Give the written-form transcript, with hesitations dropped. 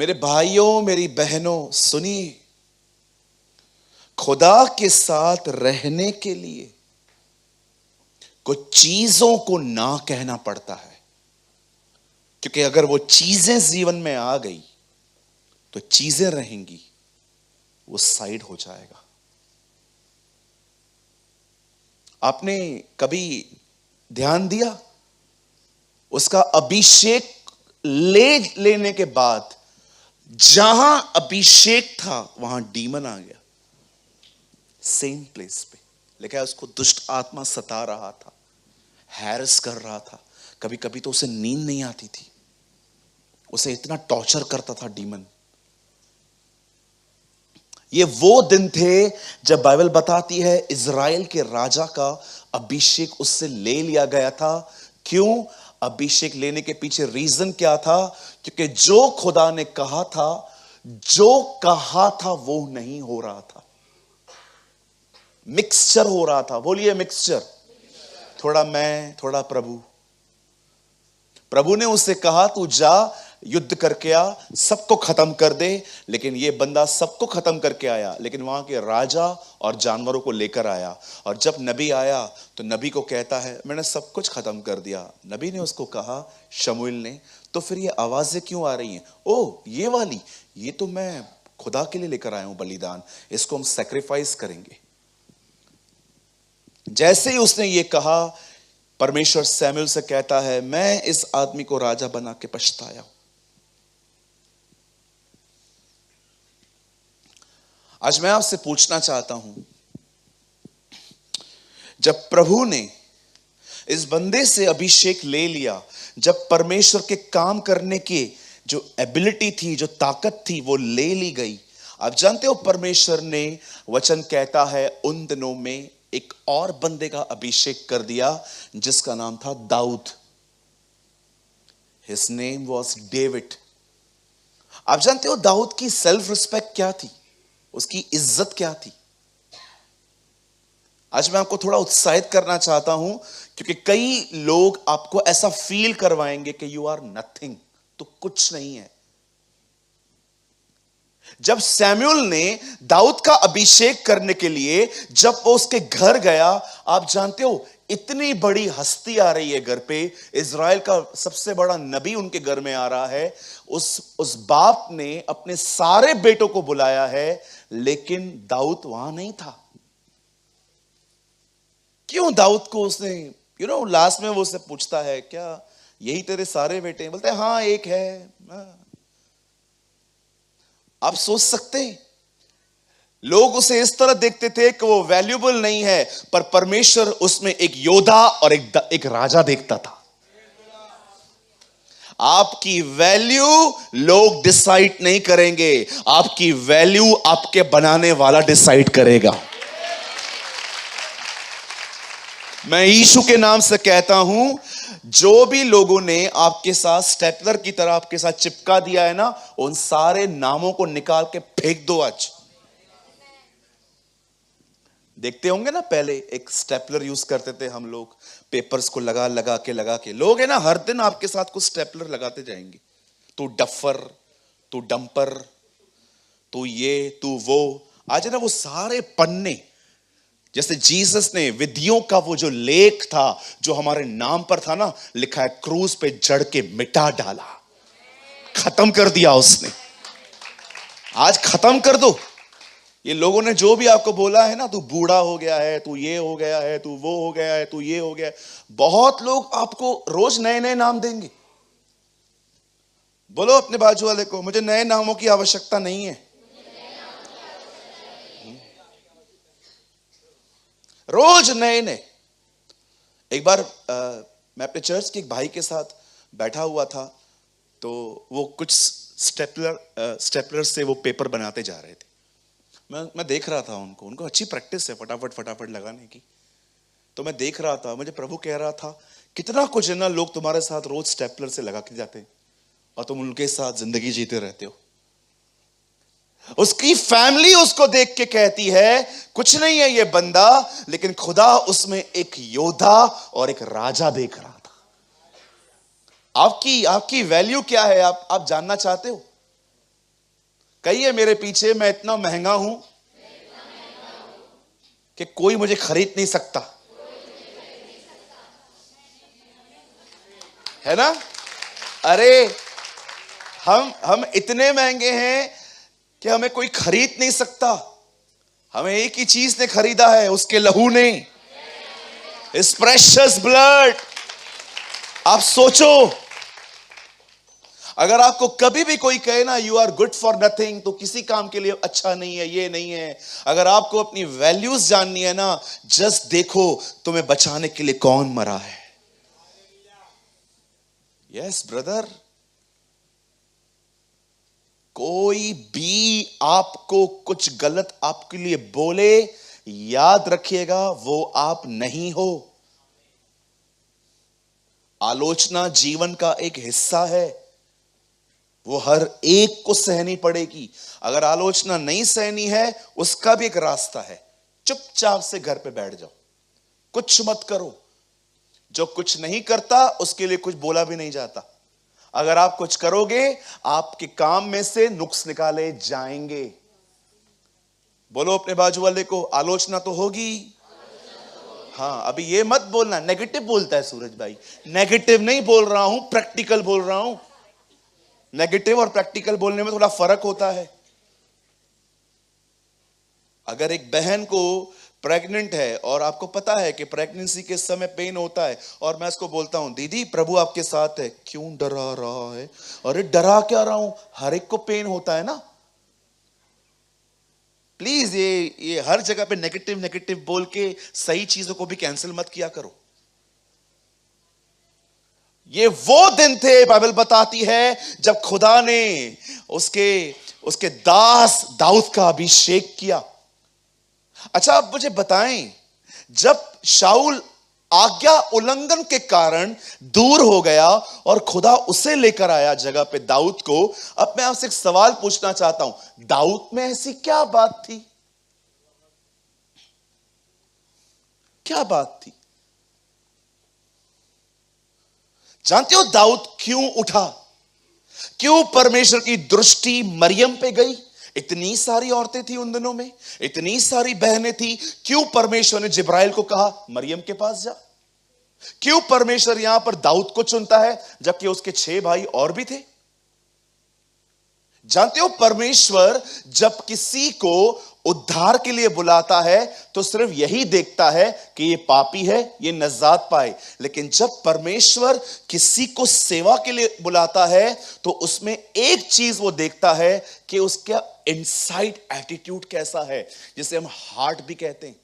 मेरे भाइयों, मेरी बहनों, सुनिए, खुदा के साथ रहने के लिए कुछ चीजों को ना कहना पड़ता है, क्योंकि अगर वो चीजें जीवन में आ गई तो चीजें रहेंगी, वो साइड हो जाएगा। आपने कभी ध्यान दिया, उसका अभिषेक लेने के बाद जहां अभिषेक था वहां डीमन आ गया, सेम प्लेस पे। लेकिन उसको दुष्ट आत्मा सता रहा था, हैरस कर रहा था। कभी कभी तो उसे नींद नहीं आती थी, उसे इतना टॉर्चर करता था डीमन। ये वो दिन थे जब बाइबल बताती है इज़राइल के राजा का अभिषेक उससे ले लिया गया था। क्यों? अभिषेक लेने के पीछे रीजन क्या था? क्योंकि जो खुदा ने कहा था, जो कहा था वो नहीं हो रहा था, मिक्सचर हो रहा था। बोलिए मिक्सचर। थोड़ा मैं, थोड़ा प्रभु। प्रभु ने उससे कहा तू जा, युद्ध करके आ, सबको खत्म कर दे। लेकिन ये बंदा सबको खत्म करके आया, लेकिन वहां के राजा और जानवरों को लेकर आया। और जब नबी आया तो नबी को कहता है मैंने सब कुछ खत्म कर दिया। नबी ने उसको कहा, शमूएल ने, तो फिर ये आवाजें क्यों आ रही हैं? ओ ये वाली, ये तो मैं खुदा के लिए लेकर आया हूं बलिदान, इसको हम सैक्रिफाइस करेंगे। जैसे ही उसने ये कहा, परमेश्वर सैमुएल से कहता है मैं इस आदमी को राजा बना के पछताया हूं। आज मैं आपसे पूछना चाहता हूं, जब प्रभु ने इस बंदे से अभिषेक ले लिया, जब परमेश्वर के काम करने की जो एबिलिटी थी, जो ताकत थी, वो ले ली गई। आप जानते हो परमेश्वर ने, वचन कहता है, उन दिनों में एक और बंदे का अभिषेक कर दिया जिसका नाम था Dawood. His name was David. आप जानते हो दाऊद की सेल्फ रिस्पेक्ट क्या थी, उसकी इज्जत क्या थी? आज मैं आपको थोड़ा उत्साहित करना चाहता हूं, क्योंकि कई लोग आपको ऐसा फील करवाएंगे कि यू आर नथिंग, तो कुछ नहीं है। जब सैमुएल ने दाऊद का अभिषेक करने के लिए जब वो उसके घर गया, आप जानते हो इतनी बड़ी हस्ती आ रही है घर पे, इज़राइल का सबसे बड़ा नबी उनके घर में आ रहा है। उस बाप ने अपने सारे बेटों को बुलाया है, लेकिन दाऊद वहां नहीं था। क्यों? दाऊद को उसने लास्ट में वो उससे पूछता है, क्या यही तेरे सारे बेटे हैं? बोलते हैं हाँ एक है। आप सोच सकते हैं, लोग उसे इस तरह देखते थे कि वो वैल्यूएबल नहीं है, पर परमेश्वर उसमें एक योद्धा और एक राजा देखता था। आपकी वैल्यू लोग डिसाइड नहीं करेंगे, आपकी वैल्यू आपके बनाने वाला डिसाइड करेगा। मैं यीशु के नाम से कहता हूं, जो भी लोगों ने आपके साथ स्टेपलर की तरह आपके साथ चिपका दिया है ना, उन सारे नामों को निकाल के फेंक दो आज। देखते होंगे ना, पहले एक स्टेपलर यूज करते थे हम लोग, पेपर्स को लगा के लोग है ना, हर दिन आपके साथ कुछ स्टेपलर लगाते जाएंगे। तू डफर, तू डंपर, तू ये, तू वो। आज है ना वो सारे पन्ने, जैसे जीसस ने विधियों का वो जो लेख था जो हमारे नाम पर था ना, लिखा है क्रूस पे जड़ के मिटा डाला, खत्म कर दिया उसने। आज खत्म कर दो। ये लोगों ने जो भी आपको बोला है ना, तू बूढ़ा हो गया है, तू ये हो गया है, तू वो हो गया है, तू ये हो गया है, बहुत लोग आपको रोज नए नए नाम देंगे। बोलो अपने बाजू वाले को, मुझे नए नामों की आवश्यकता नहीं है। रोज नए नए। एक बार मैं अपने चर्च के एक भाई के साथ बैठा हुआ था, तो वो कुछ स्टेपलर से वो पेपर बनाते जा रहे थे। मैं देख रहा था उनको अच्छी प्रैक्टिस है फटाफट लगाने की। तो मैं देख रहा था, मुझे प्रभु कह रहा था, कितना कुछ है ना, लोग तुम्हारे साथ रोज स्टेपलर से लगा के जाते हैं और तुम उनके साथ जिंदगी जीते रहते हो। उसकी फैमिली उसको देख के कहती है कुछ नहीं है ये बंदा, लेकिन खुदा उसमें एक योद्धा और एक राजा देख रहा था। आपकी वैल्यू क्या है? आप जानना चाहते हो? कहिए मेरे पीछे, मैं इतना महंगा हूं कि कोई मुझे खरीद नहीं सकता। है ना? अरे हम इतने महंगे हैं कि हमें कोई खरीद नहीं सकता। हमें एक ही चीज ने खरीदा है, उसके लहू ने, इस प्रेशियस ब्लड। आप सोचो, अगर आपको कभी भी कोई कहे ना you are good for nothing, तो किसी काम के लिए अच्छा नहीं है, ये नहीं है। अगर आपको अपनी वैल्यूज जाननी है ना, जस्ट देखो तुम्हें बचाने के लिए कौन मरा है। यस ब्रदर, कोई भी आपको कुछ गलत आपके लिए बोले, याद रखिएगा वो आप नहीं हो। आलोचना जीवन का एक हिस्सा है, वो हर एक को सहनी पड़ेगी। अगर आलोचना नहीं सहनी है, उसका भी एक रास्ता है, चुपचाप से घर पे बैठ जाओ, कुछ मत करो। जो कुछ नहीं करता उसके लिए कुछ बोला भी नहीं जाता। अगर आप कुछ करोगे, आपके काम में से नुक्स निकाले जाएंगे। बोलो अपने बाजू वाले को, आलोचना तो होगी। हाँ, अभी ये मत बोलना नेगेटिव बोलता है सूरज भाई। नेगेटिव नहीं बोल रहा हूं, प्रैक्टिकल बोल रहा हूं। नेगेटिव और प्रैक्टिकल बोलने में थोड़ा फर्क होता है। अगर एक बहन को प्रेग्नेंट है और आपको पता है कि प्रेगनेंसी के समय पेन होता है, और मैं उसको बोलता हूं दीदी प्रभु आपके साथ है, क्यों डरा रहा है? अरे डरा क्या रहा हूं, हर एक को पेन होता है ना। प्लीज ये हर जगह पे नेगेटिव नेगेटिव बोल के सही चीजों को भी कैंसिल मत किया करो। ये वो दिन थे, बाइबल बताती है, जब खुदा ने उसके दास दाऊद का अभिषेक किया। अच्छा, आप मुझे बताएं, जब शाऊल आज्ञा उल्लंघन के कारण दूर हो गया और खुदा उसे लेकर आया जगह पे दाऊद को, अब मैं आपसे एक सवाल पूछना चाहता हूं, दाऊद में ऐसी क्या बात थी? क्या बात थी? जानते हो दाऊद क्यों उठा? क्यों परमेश्वर की दृष्टि मरियम पे गई? इतनी सारी औरतें थी उन दिनों में, इतनी सारी बहनें थी, क्यों परमेश्वर ने जिब्राइल को कहा मरियम के पास जा? क्यों परमेश्वर यहां पर दाऊद को चुनता है जबकि उसके 6 भाई और भी थे? जानते हो, परमेश्वर जब किसी को उद्धार के लिए बुलाता है तो सिर्फ यही देखता है कि ये पापी है, ये नजात पाए। लेकिन जब परमेश्वर किसी को सेवा के लिए बुलाता है तो उसमें एक चीज वो देखता है कि उसका इनसाइड एटीट्यूड कैसा है, जिसे हम हार्ट भी कहते हैं।